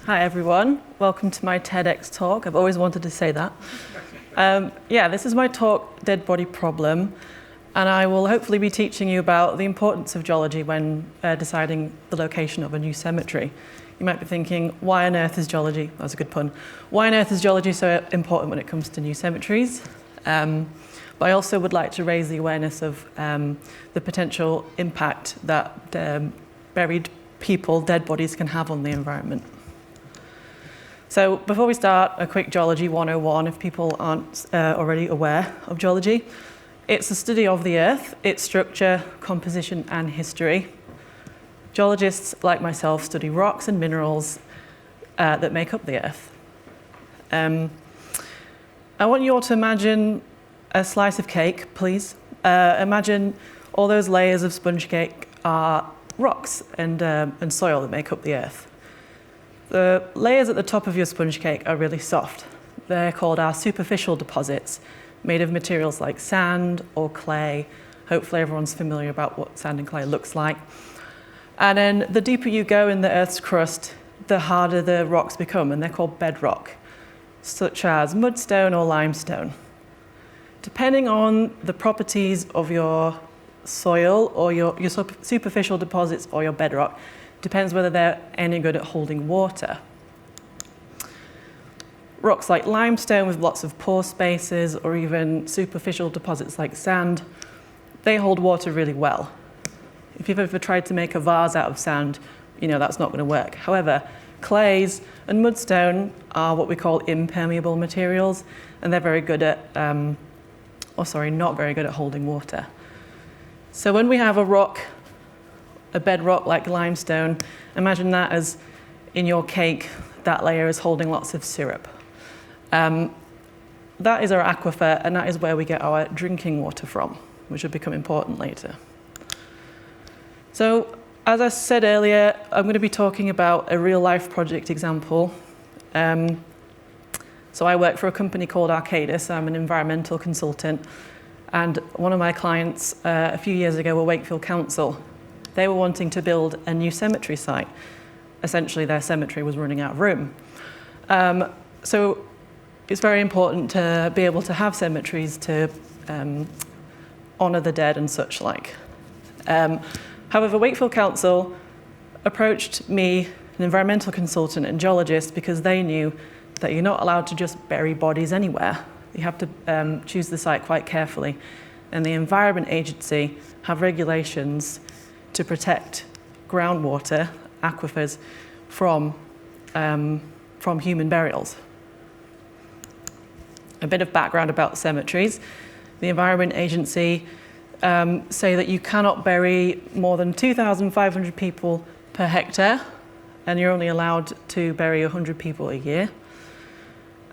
Hi everyone, welcome to my TEDx talk. I've always wanted to say that. This is my talk, Dead Body Problem, and I will hopefully be teaching you about the importance of geology when deciding the location of a new cemetery. You might be thinking, why on earth is geology, that was a good pun, why on earth is geology so important when it comes to new cemeteries? But I also would like to raise the awareness of the potential impact that buried people, dead bodies, can have on the environment. So before we start, a quick Geology 101, if people aren't already aware of geology. It's the study of the Earth, its structure, composition, and history. Geologists, like myself, study rocks and minerals that make up the Earth. I want you all to imagine a slice of cake, please. Imagine all those layers of sponge cake are rocks and soil that make up the Earth. The layers at the top of your sponge cake are really soft. They're called our superficial deposits, made of materials like sand or clay. Hopefully everyone's familiar about what sand and clay looks like. And then the deeper you go in the Earth's crust, the harder the rocks become, and they're called bedrock, such as mudstone or limestone. Depending on the properties of your soil or your superficial deposits or your bedrock, depends whether they're any good at holding water. Rocks like limestone with lots of pore spaces, or even superficial deposits like sand, they hold water really well. If you've ever tried to make a vase out of sand, you know that's not going to work. However, clays and mudstone are what we call impermeable materials, and they're very good at, not very good at holding water. So when we have a bedrock like limestone, imagine that as in your cake, that layer is holding lots of syrup. That is our aquifer, and that is where we get our drinking water from, which will become important later. So, as I said earlier, I'm going to be talking about a real-life project example. So I work for a company called Arcadis. I'm an environmental consultant, and one of my clients a few years ago were Wakefield Council. They were wanting to build a new cemetery site. Essentially, their cemetery was running out of room. So it's very important to be able to have cemeteries to honour the dead and such like. However, Wakefield Council approached me, an environmental consultant and geologist, because they knew that you're not allowed to just bury bodies anywhere. You have to choose the site quite carefully. And the Environment Agency have regulations to protect groundwater, aquifers, from human burials. A bit of background about cemeteries. The Environment Agency say that you cannot bury more than 2,500 people per hectare, and you're only allowed to bury 100 people a year.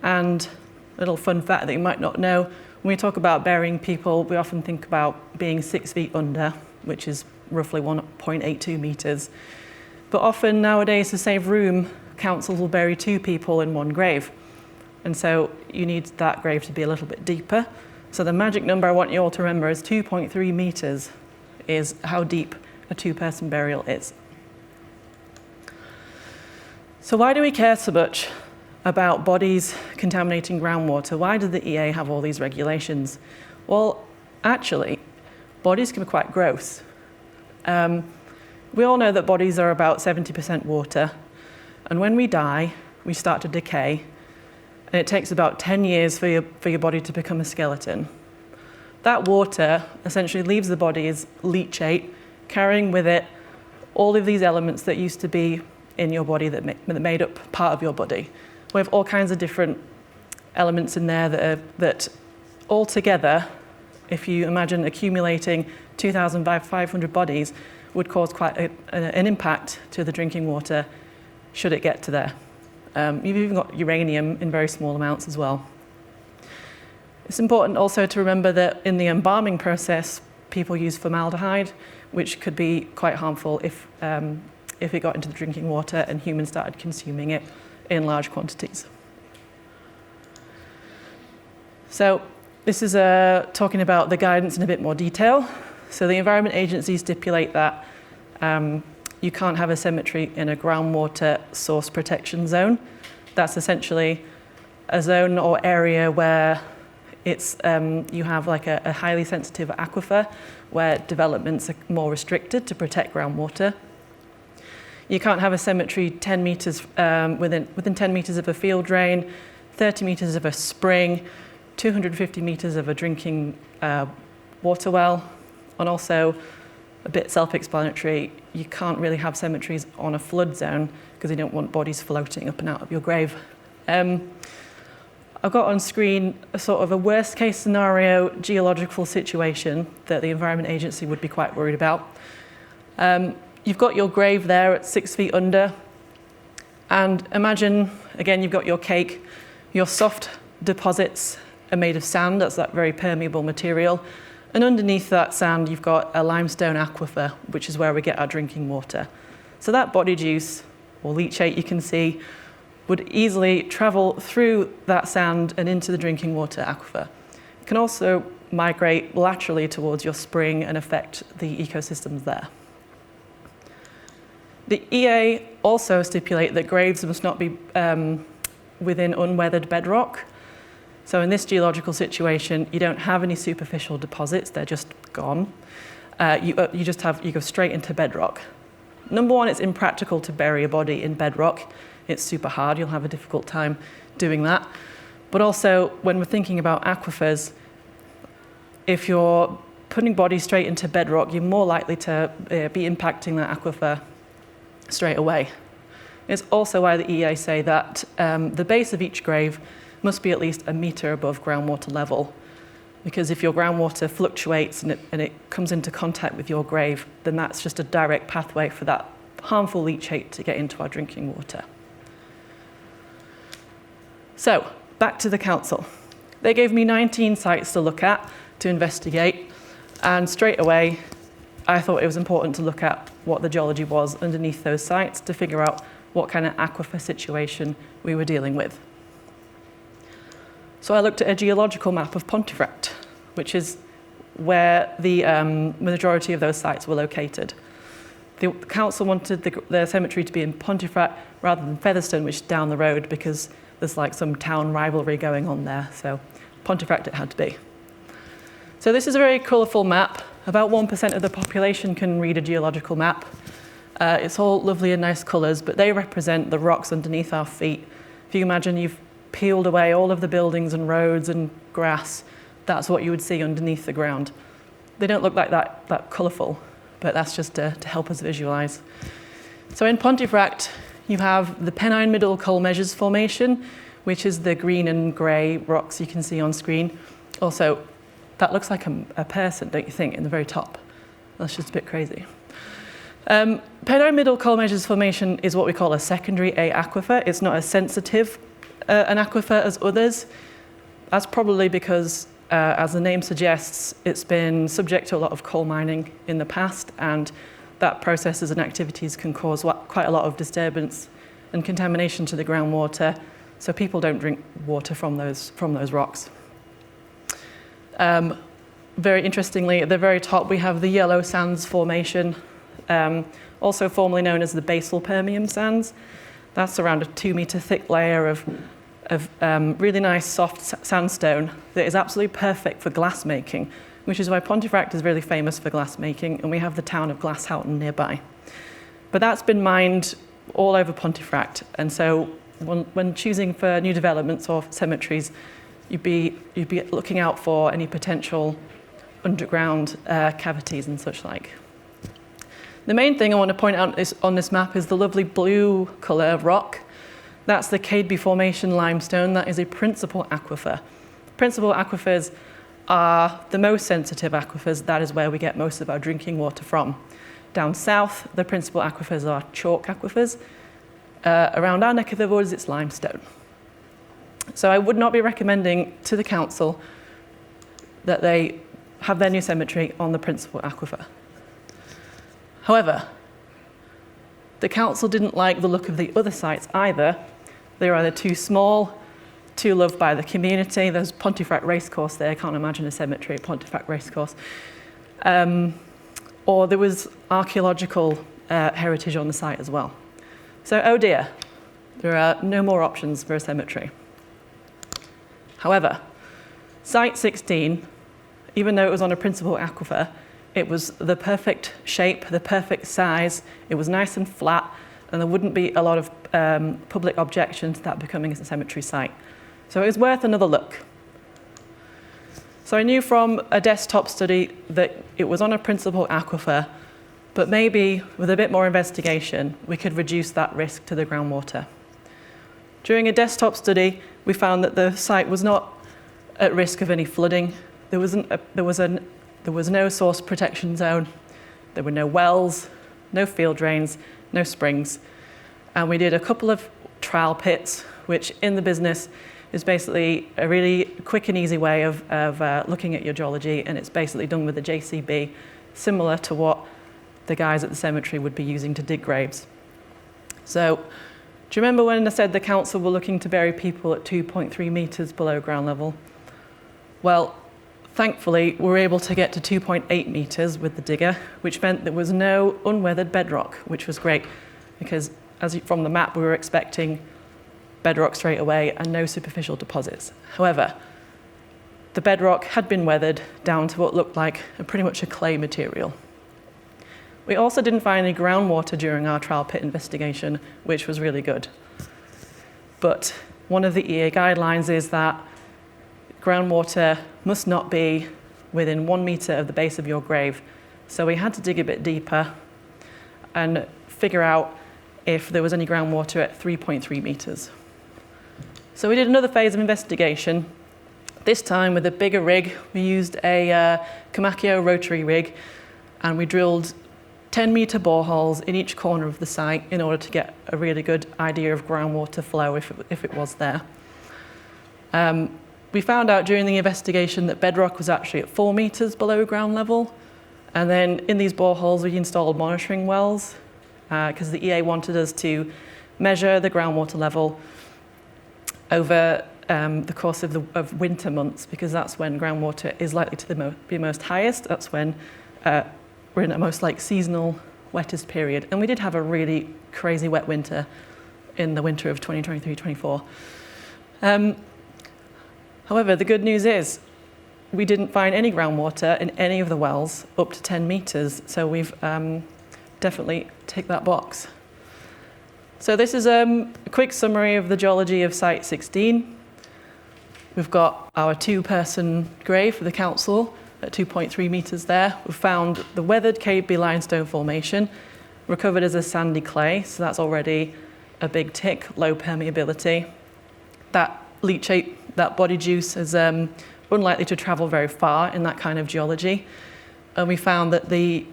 And a little fun fact that you might not know, when we talk about burying people, we often think about being 6 feet under, which is roughly 1.82 meters. But often nowadays, to save room, councils will bury 2 people in one grave. And so you need that grave to be a little bit deeper. So the magic number I want you all to remember is 2.3 meters is how deep a 2-person burial is. So why do we care so much about bodies contaminating groundwater? Why do the EA have all these regulations? Well, actually, bodies can be quite gross. We all know that bodies are about 70% water, and when we die, we start to decay, and it takes about 10 years for your body to become a skeleton. That water essentially leaves the body as leachate, carrying with it all of these elements that used to be in your body that made up part of your body. We have all kinds of different elements in there that all together, if you imagine accumulating 2,500 bodies, would cause quite an impact to the drinking water should it get to there. You've even got uranium in very small amounts as well. It's important also to remember that in the embalming process, people use formaldehyde, which could be quite harmful if it got into the drinking water and humans started consuming it in large quantities. So this is talking about the guidance in a bit more detail. So the Environment Agency stipulate that you can't have a cemetery in a groundwater source protection zone. That's essentially a zone or area where you have like a highly sensitive aquifer where developments are more restricted to protect groundwater. You can't have a cemetery 10 meters within 10 meters of a field drain, 30 meters of a spring, 250 meters of a drinking water well, and also, a bit self-explanatory, you can't really have cemeteries on a flood zone because you don't want bodies floating up and out of your grave. I've got on screen a sort of a worst case scenario geological situation that the Environment Agency would be quite worried about. You've got your grave there at 6 feet under, and imagine, again, you've got your cake. Your soft deposits are made of sand, that's that very permeable material, and underneath that sand you've got a limestone aquifer, which is where we get our drinking water. So that body juice, or leachate you can see, would easily travel through that sand and into the drinking water aquifer. It can also migrate laterally towards your spring and affect the ecosystems there. The EA also stipulate that graves must not be within unweathered bedrock. So in this geological situation, you don't have any superficial deposits, they're just gone. You go straight into bedrock. Number one, it's impractical to bury a body in bedrock. It's super hard, you'll have a difficult time doing that. But also, when we're thinking about aquifers, if you're putting bodies straight into bedrock, you're more likely to be impacting that aquifer straight away. It's also why the EA say that the base of each grave must be at least a metre above groundwater level, because if your groundwater fluctuates and it comes into contact with your grave, then that's just a direct pathway for that harmful leachate to get into our drinking water. So, back to the council. They gave me 19 sites to look at, to investigate, and straight away I thought it was important to look at what the geology was underneath those sites to figure out what kind of aquifer situation we were dealing with. So I looked at a geological map of Pontefract, which is where the majority of those sites were located. The council wanted the cemetery to be in Pontefract rather than Featherstone, which is down the road, because there's like some town rivalry going on there. So Pontefract it had to be. So this is a very colourful map. About 1% of the population can read a geological map. It's all lovely and nice colours, but they represent the rocks underneath our feet. If you imagine you've peeled away all of the buildings and roads and grass, that's what you would see underneath the ground. They don't look like that colourful, but that's just to help us visualise. So in Pontefract, you have the Pennine Middle Coal Measures Formation, which is the green and grey rocks you can see on screen. Also, that looks like a person, don't you think, in the very top? That's just a bit crazy. Pennine Middle Coal Measures Formation is what we call a secondary A aquifer. It's not as sensitive an aquifer as others. That's probably because, as the name suggests, it's been subject to a lot of coal mining in the past, and that processes and activities can cause quite a lot of disturbance and contamination to the groundwater, so people don't drink water from those rocks. Very interestingly, at the very top we have the Yellow Sands Formation, also formerly known as the basal Permian sands. That's around a 2-metre thick layer of really nice soft sandstone that is absolutely perfect for glass making, which is why Pontefract is really famous for glass making, and we have the town of Glasshoughton nearby. But that's been mined all over Pontefract, and so when choosing for new developments or cemeteries, you'd be looking out for any potential underground cavities and such like. The main thing I want to point out on this map is the lovely blue colour of rock. That's the Cadeby Formation limestone. That is a principal aquifer. Principal aquifers are the most sensitive aquifers. That is where we get most of our drinking water from. Down south, the principal aquifers are chalk aquifers. Around our neck of the woods, it's limestone. So I would not be recommending to the council that they have their new cemetery on the principal aquifer. However, the council didn't like the look of the other sites either. They were either too small, too loved by the community. There's Pontefract Racecourse there. I can't imagine a cemetery at Pontefract Racecourse. Or there was archaeological heritage on the site as well. So, oh dear, there are no more options for a cemetery. However, Site 16, even though it was on a principal aquifer, it was the perfect shape, the perfect size, it was nice and flat, and there wouldn't be a lot of public objection to that becoming a cemetery site. So it was worth another look. So I knew from a desktop study that it was on a principal aquifer, but maybe with a bit more investigation, we could reduce that risk to the groundwater. During a desktop study, we found that the site was not at risk of any flooding. There was no source protection zone. There were no wells, no field drains, no springs. And we did a couple of trial pits, which in the business is basically a really quick and easy way of looking at your geology, and it's basically done with a JCB, similar to what the guys at the cemetery would be using to dig graves. So, do you remember when I said the council were looking to bury people at 2.3 metres below ground level? Well, thankfully, we were able to get to 2.8 metres with the digger, which meant there was no unweathered bedrock, which was great, because from the map, we were expecting bedrock straight away and no superficial deposits. However, the bedrock had been weathered down to what looked like pretty much a clay material. We also didn't find any groundwater during our trial pit investigation, which was really good. But one of the EA guidelines is that groundwater must not be within 1 metre of the base of your grave. So we had to dig a bit deeper and figure out if there was any groundwater at 3.3 metres. So we did another phase of investigation. This time with a bigger rig. We used a Komakio rotary rig, and we drilled 10-metre boreholes in each corner of the site in order to get a really good idea of groundwater flow if it was there. We found out during the investigation that bedrock was actually at 4 metres below ground level. And then in these boreholes, we installed monitoring wells because the EA wanted us to measure the groundwater level over the course of winter months, because that's when groundwater is likely to be most highest. That's when we're in a most seasonal, wettest period. And we did have a really crazy wet winter in the winter of 2023-24. However, the good news is we didn't find any groundwater in any of the wells up to 10 metres, so we've definitely ticked that box. So this is a quick summary of the geology of Site 16. We've got our 2-person grave for the council at 2.3 metres there. We've found the weathered KB limestone formation, recovered as a sandy clay, so that's already a big tick, low permeability. That leachate, that body juice is unlikely to travel very far in that kind of geology. And we found that the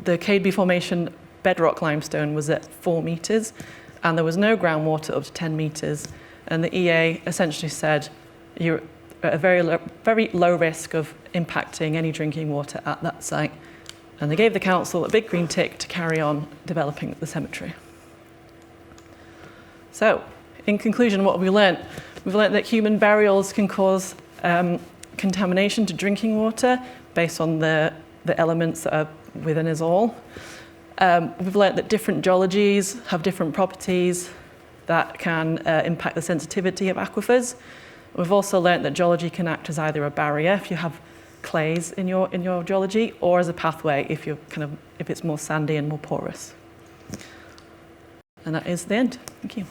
KB formation bedrock limestone was at 4 metres, and there was no groundwater up to 10 metres. And the EA essentially said you're at a very low risk of impacting any drinking water at that site. And they gave the council a big green tick to carry on developing the cemetery. So, in conclusion, what have we learnt? We've learnt that human burials can cause contamination to drinking water based on the elements that are within us all. We've learnt that different geologies have different properties that can impact the sensitivity of aquifers. We've also learnt that geology can act as either a barrier if you have clays in your geology, or as a pathway if it's more sandy and more porous. And that is the end. Thank you.